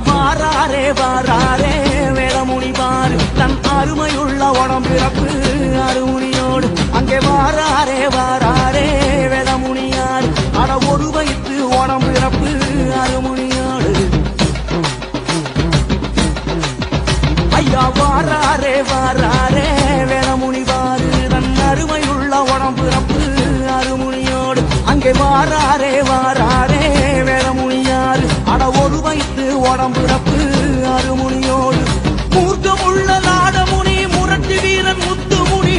வாராரே வாராரே வேதமுனி பாரு தன் அருமையுள்ள உடம்பிறப்பு அருமுனியோடு அங்கே வாராரே வாராரே வேதமுனியார் அட ஒரு வைத்து உடம்பிறப்பு அருமுனியோடு ஐயா வாராரே வாராரே வேதமுனி பாரு தன் அருமையுள்ள உடம்பிறப்பு அருமுனியோடு அங்கே வாராரே வாராரே வேதமுனியார் அட ஒரு வைத்து உடம்பிறப்பு அருமுனியோடு மூர்க்கமுள்ள நாடமுனி முரட்டு வீரன் முத்துமுனி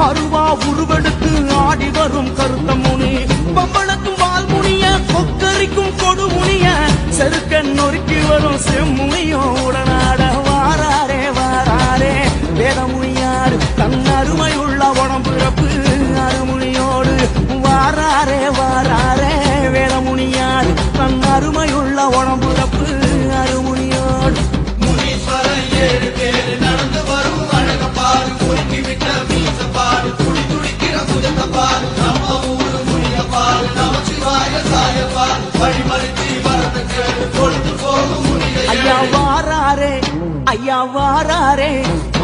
அருவா உருவெடுத்து ஆடி வரும் கருத்த முனி பம்பளக்கும் வால்முனிய கொக்கரிக்கும் கொடுமுனிய செருக்க நொறுக்கி வரும் செம்முனியோ உடனாட வாராரே வாராரே வேதமுனியார் தன் அருமையுள்ள உடம்பிறப்பு அருமுனியோடு வாராரே வாராரே வேதமுனியார் தன் அருமையுள்ள உடம்பிறப்பு அருமுனியோடு முனீஸ்வரன் 7 பேரு நடந்து வரும் அழக பாரு குறுக்கி விட்ட மீச பாரு துடி துடிக்கிற புஜத்த பாரு நம்ம ஊரு முனிய பாரு நமச்சிவாய சாய பாரு வழிமறிச்சி வரத கேடு கொழுத்து போகும் முனிய ஐயா வாராரே ஐயா வாராரே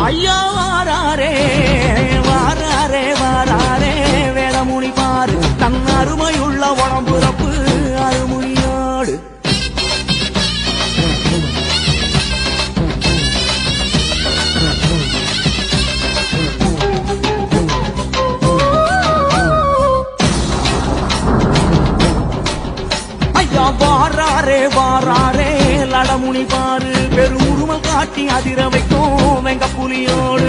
ஐயா வாராரே வாராரே வாராரே வேதமுனி பாரு தன் அருமையுள்ள உடம்பிறப்பு அருமுனியோடு ஐயா வாராரே வாராரே லடமுனி பாரு பெருமுருமல் காட்டி அதிர வைக்கும் வெங்க புலியோடு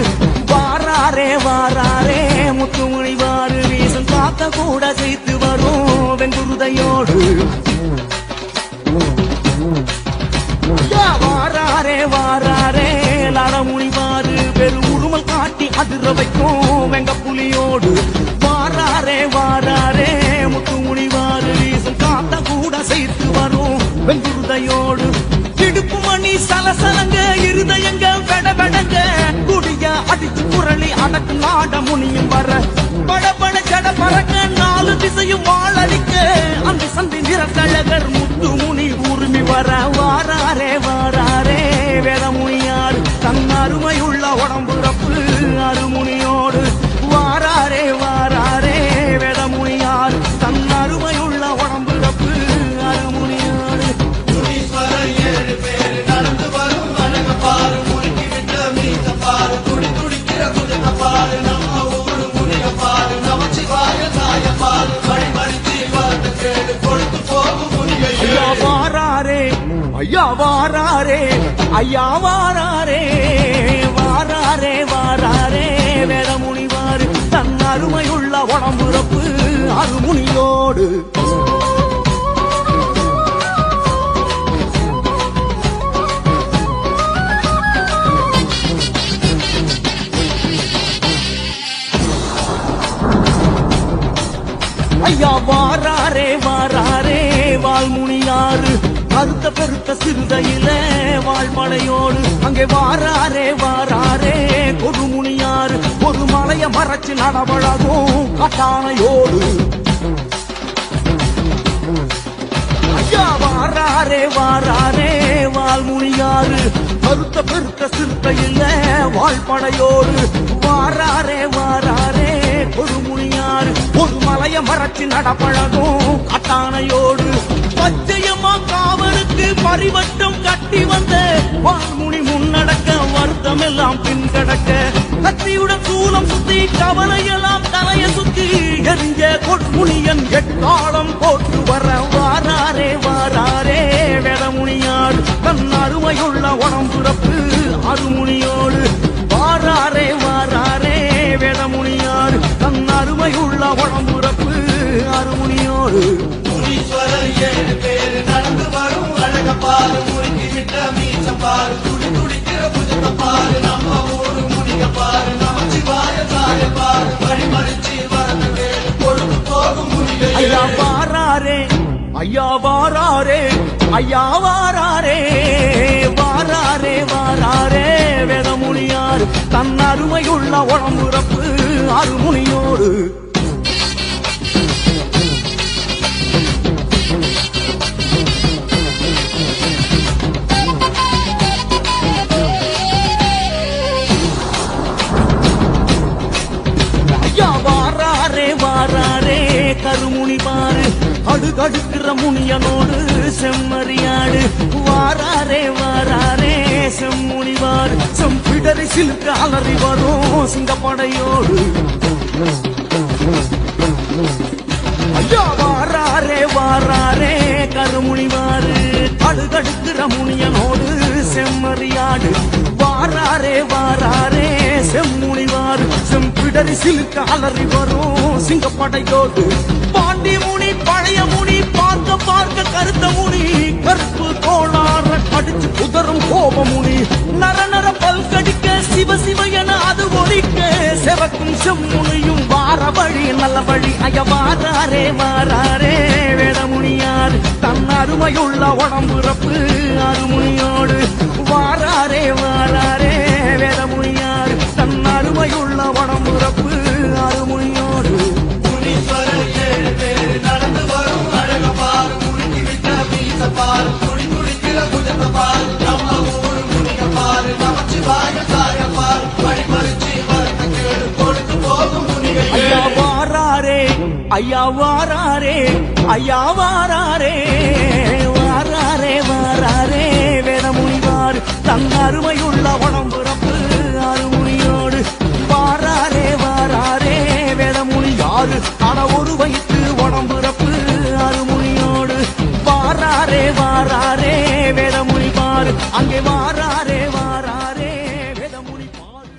வாராரே வாராரே முத்துமுனி பாரு வீசும் காத்த கூட செய்து வரும் வெங்குருதையோடு வாராரே வாராரே லடமுனி பாரு பெருமுருமல் காட்டி அதிர வைக்கும் வெங்க புலியோடு வாராரே வாராரே முத்துமுனி பாரு வீசும் காத்த கூட செய்து வரும் வெங்குருதையோடு இடுப்பு மணி சலசலங்க இருதயங்க வெடவெடங்க குடிய அடிச்சு குரளி அடக்கு நாட முனியும் வர படபட ஜட பறக்க 4 திசையும் வாழடிக்க அந்த சந்தி நிறக்கழகர் முத்து முனி உரிமை வர வாராரே வாராரே வேதமுனியார் தன் அருமையுள்ள உடம்பிறப்பு அருமுனியோடு வாராரே வாராரே வேதமுனியார் தன் அருமையுள்ள உடம்பிறப்பு அருமுனியோடு முனீஸ்வரன் 7 பேரு நடந்து வரும் அழக பாரு குறுக்கி விட்ட மீச பாரு துடி துடிக்கிற புஜத்த பாரு நம்ம ஊரு முனிய பாரு நமச்சிவாய சாய பாரு வழிமறிச்சி வரத கேடு கொழுத்து போகும் முனிய ஐயா வாராரே ஐயா வாராரே ஐயா வாராரே வாராரே வாராரே வேதமுனி வாரு தன் அருமையுள்ள உடம்பிறப்பு அருமுனியோடு ஐயா வாராரே வாராரே வால்முனியாறு கருத்த பெருத்த சிறுதையில வாழ்மலையோடு அங்கே வாராரே வாராரே கொடுமுனியாறு ஒரு மலைய மறைச்சு நடவழகும் கட்டானையோடு ஐயா வாராரே வாராரே வால்முனியாறு கருத்த பெருத்த சிறுத்தையில வாழ்படையோடு வாராரே வாராரே கொடுமுனியாறு ஒரு மலைய மறைச்சு நடப்பழகும் கட்டானையோடு பச்சையம்மா காவலுக்கு பரிவட்டம் கட்டி வந்த வால்முனி முன்னடக்க வருத்தம் எல்லாம் பின்கடக்க கத்தியுடன் சூலம் சுத்தி கவலையெல்லாம் தலைய சுத்தி எரிஞ்ச கொட்முனியன் எக்காலம் போட்டு வர வாராரே வாராரே வேதமுனியாடு தன் அருமையுள்ள உடம்பிறப்பு அருமுனியோடு வாராரே வாராரே வேதமுனியாடு தன் அருமையுள்ள உடம்பிறப்பு அருமுனியோடு முனீஸ்வரன் 7 பேரு நடந்து வரும் அழக பாரு முறுக்கி விட்ட மீச பாரு துடி துடிக்கிற புஜத்த பாரு நம்ம ஊரு முனிய பாரு நமச்சிவாய சாய பாரு வழிமறிச்சி வரத கேடு கொழுத்து போகும் முனிய ஐயா வாராரே ஐயா வாராரே ஐயா வாராரே வாராரே வாராரே வேதமுனியார் தன் அருமையுள்ள உடம்புறப்பு அருமுனியோடு ஐயா வாராரே வாராரே கருமுனி பாரு அடுகடுக்கிற முனியனோடு செம்மறியாடு வாராரே வாராரே செம்முனிவார் செம்பிடரி சிலுக்கு அலறி வரும் சிங்கப்படையோடு ஐயா வாராரே வாராரே கருமுனிவாரு அடுகடுக்கிற முனியனோடு செம்மறியாடு வாராரே வாராரே செம்முனிவார் செம்பிடரி சிலுக்கு அலறி வரும் சிங்கப்படையோடு பாண்டி முனி பழைய முனி பார்க்க பார்க்க கருத்த முனி கருப்பு கோளாற கடிச்சு குதரும் கோப முனி நர நர பல்கடிக்க சிவ சிவ என அது ஒலிக்க செவக்கும் செம்முனியும் வார வழி நல்ல வழி ஐய வாராரே வாராரே வேடமுனியார் தன் அருமையுள்ள உடம்புறப்பு அருமுனியோடு வாராரே வாராரே வேடமுனியார் தன் அருமையுள்ள உடம்புறப்பு அருமுனியோடு முனீஸ்வரர் 7 பேர் நடந்து வரும் அழக பாரு குலுக்கி விட்ட மீச பாரு துடி துடிக்கிற புஜத்த பாரு நம்ம ஊரு முனிய பாரு நமச்சிவாய சாய பாரு வழிமறிச்சி வரத்த கேடு கொடுத்து போகும் முனிகள் ஐயா வாராரே ஐயா வாராரே ஐயா வாராரே வாராரே வாராரே வேதமுனிவார் தன் அருமையுள்ள உடம்புறப்பு அருமுனியோடு வாராரே வாராரே வேதமுனியாரு ஆன ஒரு வயிற்று உடம்புறப்பு அருமுனியோடு வாராரே வாராரே வேதமுனி பாரு அங்கே வாராரே வாராரே வேதமுனி பாரு